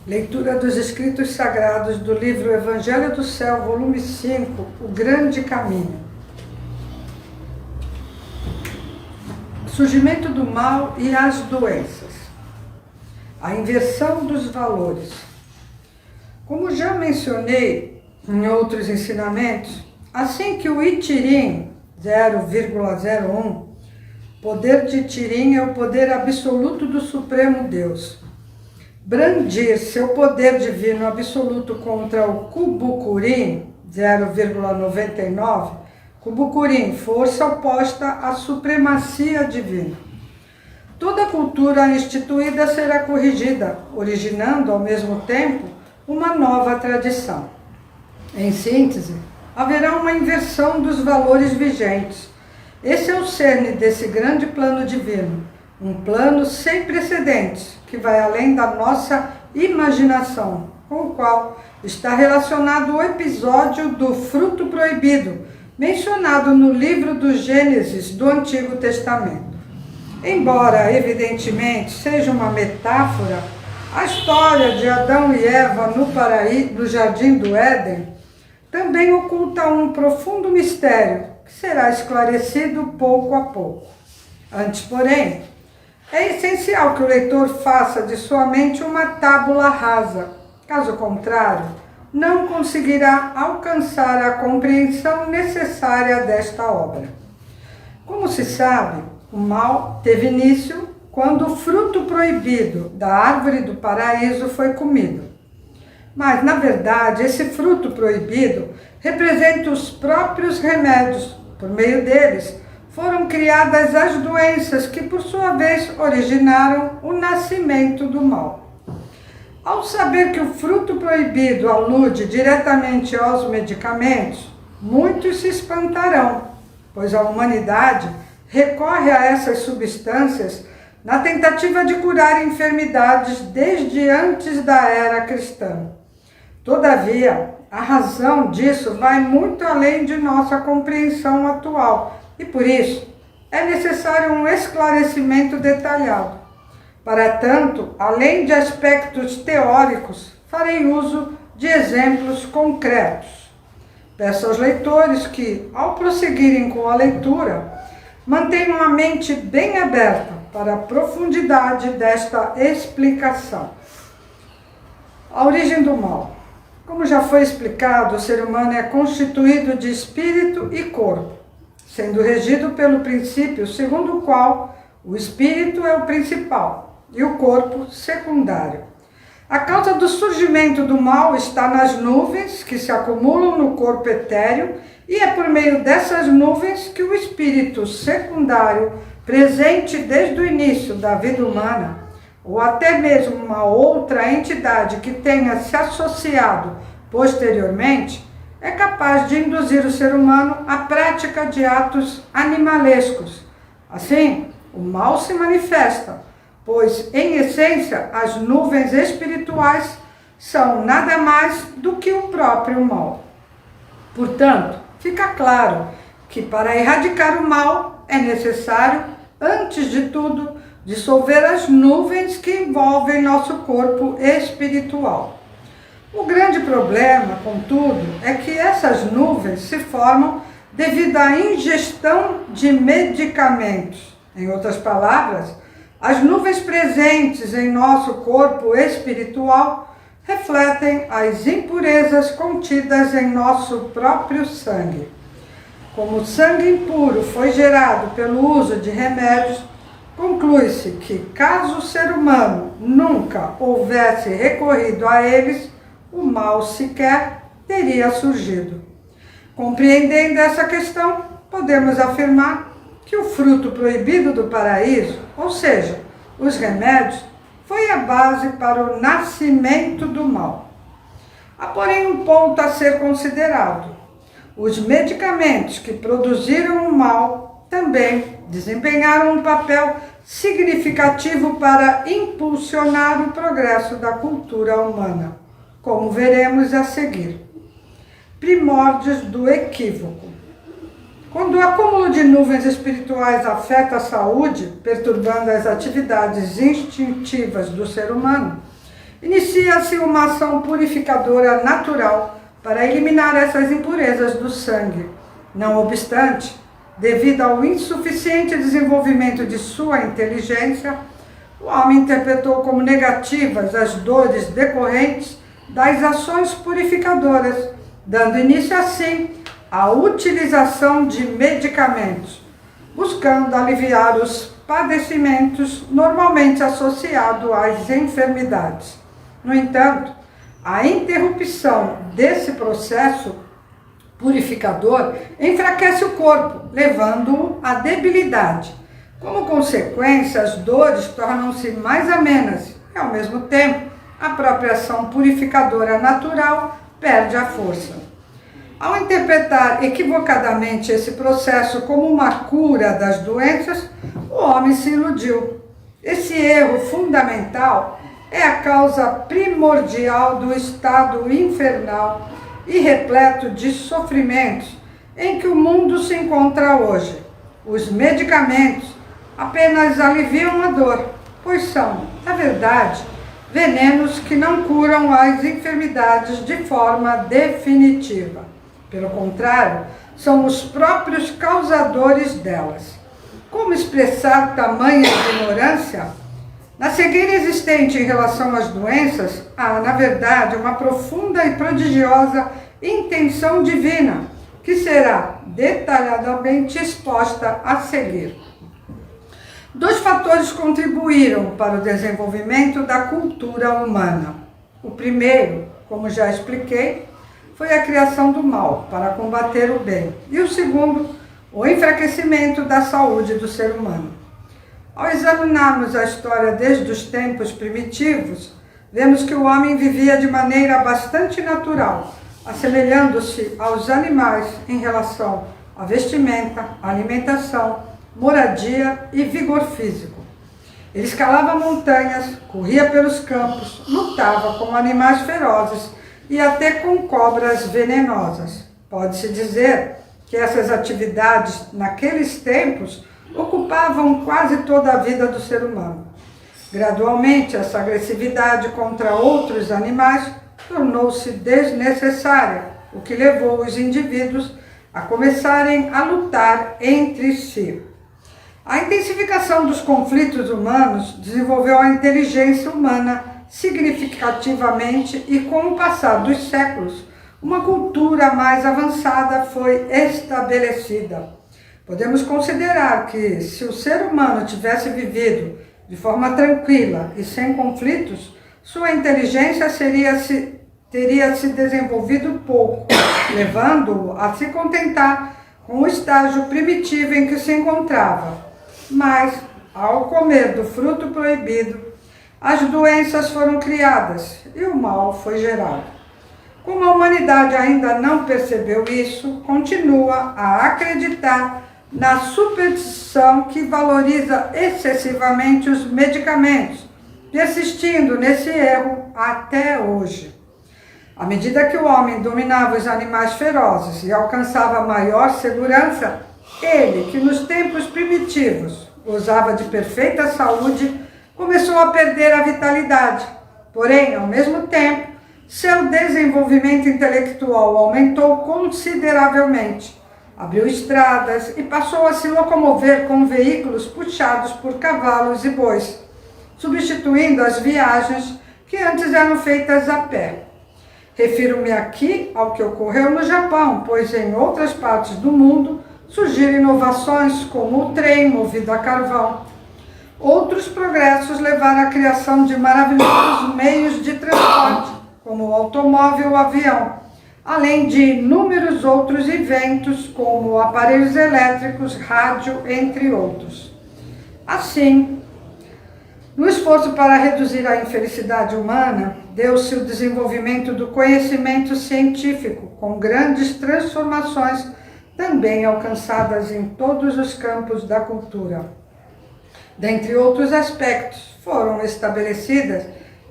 Leitura dos Escritos Sagrados do livro Evangelho do Céu, volume 5, O Grande Caminho. Surgimento do mal e as doenças. A inversão dos valores. Como já mencionei em outros ensinamentos, assim que o Itirim 0,01, poder de Itirim é o poder absoluto do Supremo Deus, brandir seu poder divino absoluto contra o Kubukurim 0,99, Kubukurim, força oposta à supremacia divina. Toda cultura instituída será corrigida, originando ao mesmo tempo uma nova tradição. Em síntese, haverá uma inversão dos valores vigentes. Esse é o cerne desse grande plano divino, um plano sem precedentes, que vai além da nossa imaginação, com o qual está relacionado o episódio do fruto proibido, mencionado no livro do Gênesis do Antigo Testamento. Embora, evidentemente, seja uma metáfora, a história de Adão e Eva no Jardim do Éden também oculta um profundo mistério que será esclarecido pouco a pouco. Antes, porém, é essencial que o leitor faça de sua mente uma tábula rasa. Caso contrário, não conseguirá alcançar a compreensão necessária desta obra. Como se sabe, o mal teve início quando o fruto proibido da árvore do paraíso foi comido. Mas, na verdade, esse fruto proibido representa os próprios remédios. Por meio deles, foram criadas as doenças que, por sua vez, originaram o nascimento do mal. Ao saber que o fruto proibido alude diretamente aos medicamentos, muitos se espantarão, pois a humanidade recorre a essas substâncias na tentativa de curar enfermidades desde antes da era cristã. Todavia, a razão disso vai muito além de nossa compreensão atual e, por isso, é necessário um esclarecimento detalhado. Para tanto, além de aspectos teóricos, farei uso de exemplos concretos. Peço aos leitores que, ao prosseguirem com a leitura, mantenham a mente bem aberta para a profundidade desta explicação. A origem do mal. Como já foi explicado, o ser humano é constituído de espírito e corpo, sendo regido pelo princípio segundo o qual o espírito é o principal e o corpo secundário. A causa do surgimento do mal está nas nuvens que se acumulam no corpo etéreo, e é por meio dessas nuvens que o espírito secundário, presente desde o início da vida humana, ou até mesmo uma outra entidade que tenha se associado posteriormente, é capaz de induzir o ser humano à prática de atos animalescos. Assim, o mal se manifesta, pois, em essência, as nuvens espirituais são nada mais do que o próprio mal. Portanto, fica claro que para erradicar o mal é necessário, antes de tudo, dissolver as nuvens que envolvem nosso corpo espiritual. O grande problema, contudo, é que essas nuvens se formam devido à ingestão de medicamentos. Em outras palavras, as nuvens presentes em nosso corpo espiritual refletem as impurezas contidas em nosso próprio sangue. Como o sangue impuro foi gerado pelo uso de remédios, conclui-se que, caso o ser humano nunca houvesse recorrido a eles, o mal sequer teria surgido. Compreendendo essa questão, podemos afirmar que o fruto proibido do paraíso, ou seja, os remédios, foi a base para o nascimento do mal. Há, porém, um ponto a ser considerado. Os medicamentos que produziram o mal também desempenharam um papel significativo para impulsionar o progresso da cultura humana, como veremos a seguir. Primórdios do equívoco. Quando o acúmulo de nuvens espirituais afeta a saúde, perturbando as atividades instintivas do ser humano, inicia inicia-se uma ação purificadora natural para eliminar essas impurezas do sangue. Não obstante, devido ao insuficiente desenvolvimento de sua inteligência, o homem interpretou como negativas as dores decorrentes das ações purificadoras, dando início assim à utilização de medicamentos, buscando aliviar os padecimentos normalmente associados às enfermidades. No entanto, a interrupção desse processo purificador enfraquece o corpo, levando-o à debilidade. Como consequência, as dores tornam-se mais amenas e, ao mesmo tempo, a própria ação purificadora natural perde a força. Ao interpretar equivocadamente esse processo como uma cura das doenças, o homem se iludiu. Esse erro fundamental é a causa primordial do estado infernal e repleto de sofrimentos em que o mundo se encontra hoje. Os medicamentos apenas aliviam a dor, pois são, na verdade, venenos que não curam as enfermidades de forma definitiva. Pelo contrário, são os próprios causadores delas. Como expressar tamanha ignorância? Na cegueira existente em relação às doenças, há, na verdade, uma profunda e prodigiosa intenção divina, que será detalhadamente exposta a seguir. Dois fatores contribuíram para o desenvolvimento da cultura humana. O primeiro, como já expliquei, foi a criação do mal para combater o bem. E o segundo, o enfraquecimento da saúde do ser humano. Ao examinarmos a história desde os tempos primitivos, vemos que o homem vivia de maneira bastante natural, assemelhando-se aos animais em relação à vestimenta, alimentação, moradia e vigor físico. Ele escalava montanhas, corria pelos campos, lutava com animais ferozes e até com cobras venenosas. Pode-se dizer que essas atividades, naqueles tempos, ocupavam quase toda a vida do ser humano. Gradualmente, essa agressividade contra outros animais tornou-se desnecessária, o que levou os indivíduos a começarem a lutar entre si. A intensificação dos conflitos humanos desenvolveu a inteligência humana significativamente e, com o passar dos séculos, uma cultura mais avançada foi estabelecida. Podemos considerar que, se o ser humano tivesse vivido de forma tranquila e sem conflitos, sua inteligência teria se desenvolvido pouco, levando-o a se contentar com o estágio primitivo em que se encontrava. Mas, ao comer do fruto proibido, as doenças foram criadas e o mal foi gerado. Como a humanidade ainda não percebeu isso, continua a acreditar na superstição que valoriza excessivamente os medicamentos, persistindo nesse erro até hoje. À medida que o homem dominava os animais ferozes e alcançava maior segurança, ele, que nos tempos primitivos gozava de perfeita saúde, começou a perder a vitalidade. Porém, ao mesmo tempo, seu desenvolvimento intelectual aumentou consideravelmente. Abriu estradas e passou a se locomover com veículos puxados por cavalos e bois, substituindo as viagens que antes eram feitas a pé. Refiro-me aqui ao que ocorreu no Japão, pois em outras partes do mundo surgiram inovações como o trem movido a carvão. Outros progressos levaram à criação de maravilhosos meios de transporte, como o automóvel ou o avião, além de inúmeros outros inventos, como aparelhos elétricos, rádio, entre outros. Assim, no esforço para reduzir a infelicidade humana, deu-se o desenvolvimento do conhecimento científico, com grandes transformações também alcançadas em todos os campos da cultura. Dentre outros aspectos, foram estabelecidas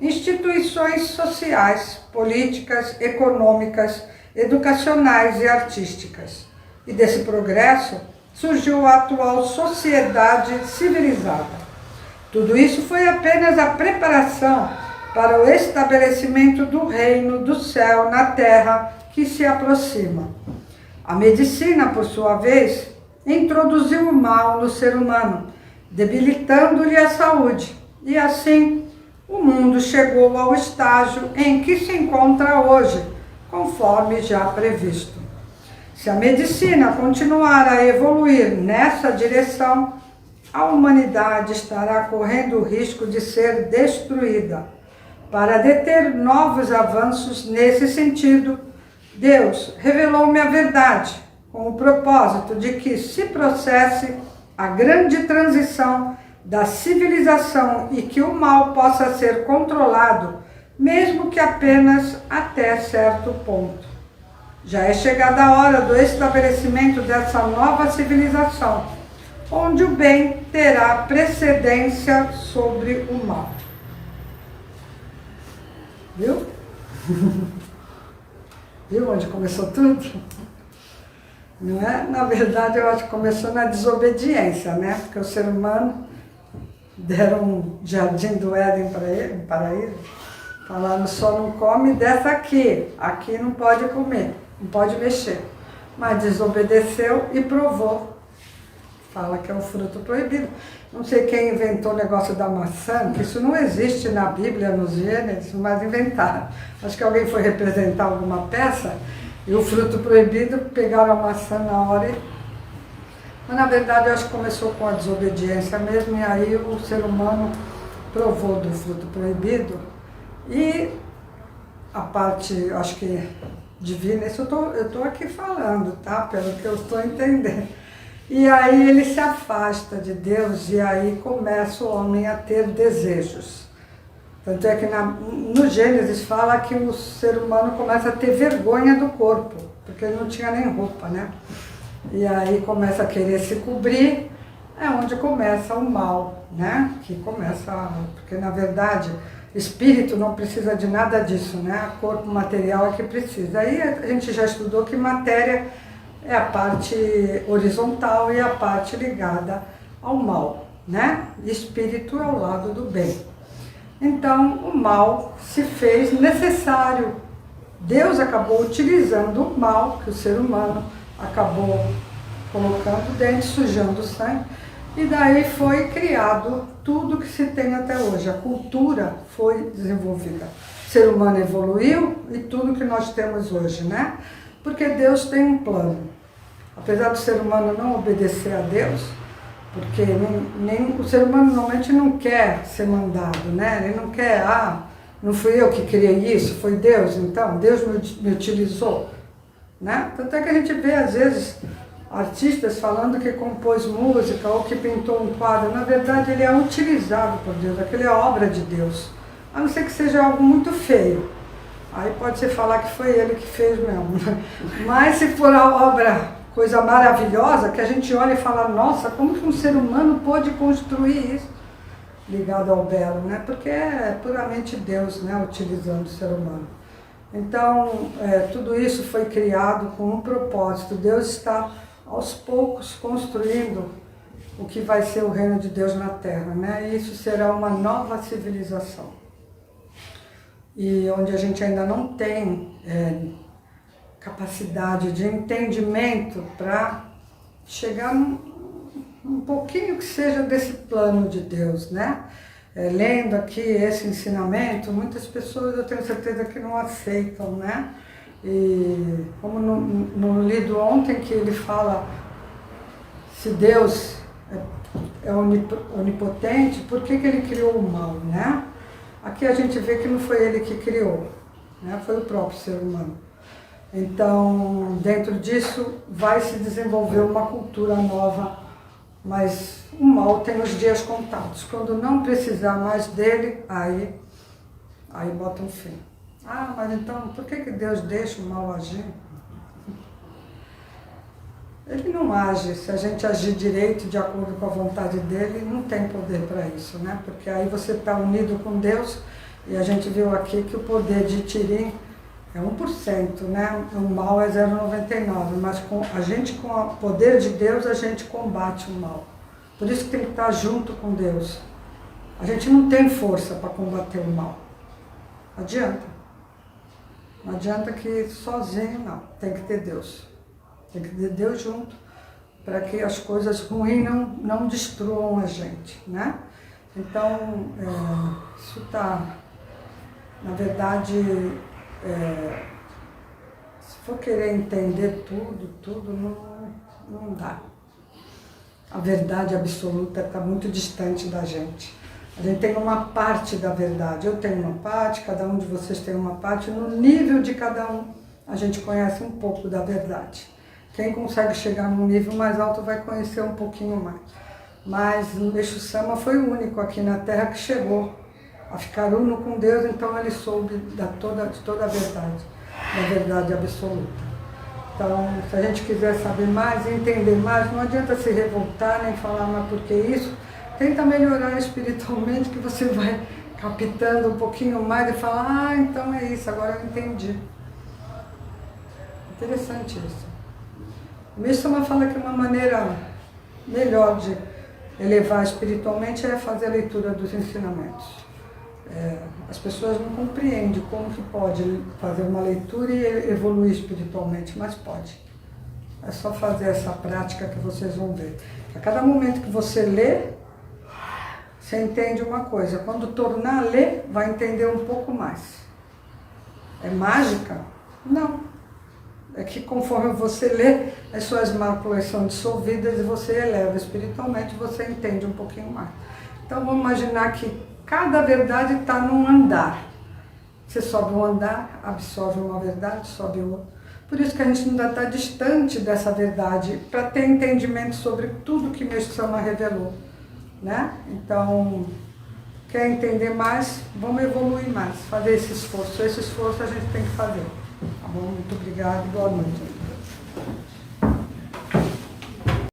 instituições sociais, políticas, econômicas, educacionais e artísticas. E desse progresso surgiu a atual sociedade civilizada. Tudo isso foi apenas a preparação para o estabelecimento do reino do céu na terra que se aproxima. A medicina, por sua vez, introduziu o mal no ser humano, debilitando-lhe a saúde, e assim o mundo chegou ao estágio em que se encontra hoje, conforme já previsto. Se a medicina continuar a evoluir nessa direção, a humanidade estará correndo o risco de ser destruída. Para deter novos avanços nesse sentido, Deus revelou-me a verdade, com o propósito de que se processe a grande transição da civilização e que o mal possa ser controlado, mesmo que apenas até certo ponto. Já é chegada a hora do estabelecimento dessa nova civilização, onde o bem terá precedência sobre o mal. Viu? Viu onde começou tudo? Não é? Na verdade, eu acho que começou na desobediência, né? Porque o ser humano deram um jardim do Éden para ele, um paraíso, falaram só não come dessa aqui não pode comer, não pode mexer. Mas desobedeceu e provou. Fala que é um fruto proibido. Não sei quem inventou o negócio da maçã, que isso não existe na Bíblia, nos Gênesis, mas inventaram. Acho que alguém foi representar alguma peça e o fruto proibido, pegaram a maçã na hora e... Mas na verdade eu acho que começou com a desobediência mesmo, e aí o ser humano provou do fruto proibido e a parte, acho que divina, isso eu estou aqui falando, tá? Pelo que eu estou entendendo. E aí ele se afasta de Deus e aí começa o homem a ter desejos. Tanto é que no Gênesis fala que o ser humano começa a ter vergonha do corpo, porque ele não tinha nem roupa, né? E aí começa a querer se cobrir, é onde começa o mal, né? Que começa, porque na verdade espírito não precisa de nada disso, né? Corpo material é que precisa. Aí a gente já estudou que matéria é a parte horizontal e a parte ligada ao mal, né? E espírito é o lado do bem. Então, o mal se fez necessário. Deus acabou utilizando o mal que o ser humano acabou colocando dentro, sujando o sangue, e daí foi criado tudo que se tem até hoje. A cultura foi desenvolvida. O ser humano evoluiu e tudo que nós temos hoje, né? Porque Deus tem um plano. Apesar do ser humano não obedecer a Deus, porque nem o ser humano normalmente não quer ser mandado, né? Ele não quer, não fui eu que criei isso, foi Deus, então Deus me utilizou, né? Tanto é que a gente vê às vezes artistas falando que compôs música ou que pintou um quadro. Na verdade ele é utilizado por Deus, aquele é obra de Deus, a não ser que seja algo muito feio. Aí pode ser falar que foi ele que fez mesmo. Mas se for a obra, coisa maravilhosa, que a gente olha e fala, nossa, como que um ser humano pôde construir isso? Ligado ao belo, né? Porque é puramente Deus, né? Utilizando o ser humano. Então, tudo isso foi criado com um propósito. Deus está, aos poucos, construindo o que vai ser o reino de Deus na Terra, né? E isso será uma nova civilização. E onde a gente ainda não tem capacidade de entendimento para chegar um pouquinho que seja desse plano de Deus, né? Lendo aqui esse ensinamento, muitas pessoas eu tenho certeza que não aceitam, né? E como no lido ontem que ele fala, se Deus é onipotente, por que ele criou o mal, né? Aqui a gente vê que não foi ele que criou, né? Foi o próprio ser humano. Então, dentro disso, vai se desenvolver uma cultura nova, mas o mal tem os dias contados. Quando não precisar mais dele, aí bota um fim. Mas então, por que Deus deixa o mal agir? Ele não age. Se a gente agir direito, de acordo com a vontade dele, não tem poder para isso, né? Porque aí você está unido com Deus, e a gente viu aqui que o poder de Tirim é 1%, né? O mal é 0,99%, mas com o poder de Deus, a gente combate o mal. Por isso que tem que estar junto com Deus. A gente não tem força para combater o mal. Adianta. Não adianta que sozinho não, tem que ter Deus. Tem que ter Deus junto para que as coisas ruins não destruam a gente, né? Então, isso está, na verdade, se for querer entender tudo não dá. A verdade absoluta está muito distante da gente. A gente tem uma parte da verdade, eu tenho uma parte, cada um de vocês tem uma parte, no nível de cada um a gente conhece um pouco da verdade. Quem consegue chegar num nível mais alto vai conhecer um pouquinho mais. Mas o Exu Sama foi o único aqui na Terra que chegou a ficar uno com Deus, então ele soube de toda a verdade, da verdade absoluta. Então, se a gente quiser saber mais, entender mais, não adianta se revoltar nem falar, mas por que isso? Tenta melhorar espiritualmente, que você vai captando um pouquinho mais e fala, então é isso, agora eu entendi. Interessante isso. O Mishama fala que uma maneira melhor de elevar espiritualmente é fazer a leitura dos ensinamentos. As pessoas não compreendem como que pode fazer uma leitura e evoluir espiritualmente, mas pode. É só fazer essa prática que vocês vão ver. A cada momento que você lê, você entende uma coisa. Quando tornar a ler, vai entender um pouco mais. É mágica? Não. É que conforme você lê, as suas máculas são dissolvidas e você eleva espiritualmente, você entende um pouquinho mais. Então vamos imaginar que cada verdade está num andar. Você sobe um andar, absorve uma verdade, sobe outra. Por isso que a gente ainda está distante dessa verdade, para ter entendimento sobre tudo que Mestre Sama revelou, né? Então, quer entender mais, vamos evoluir mais, fazer esse esforço. Esse esforço a gente tem que fazer. Tá bom? Muito obrigada e boa noite.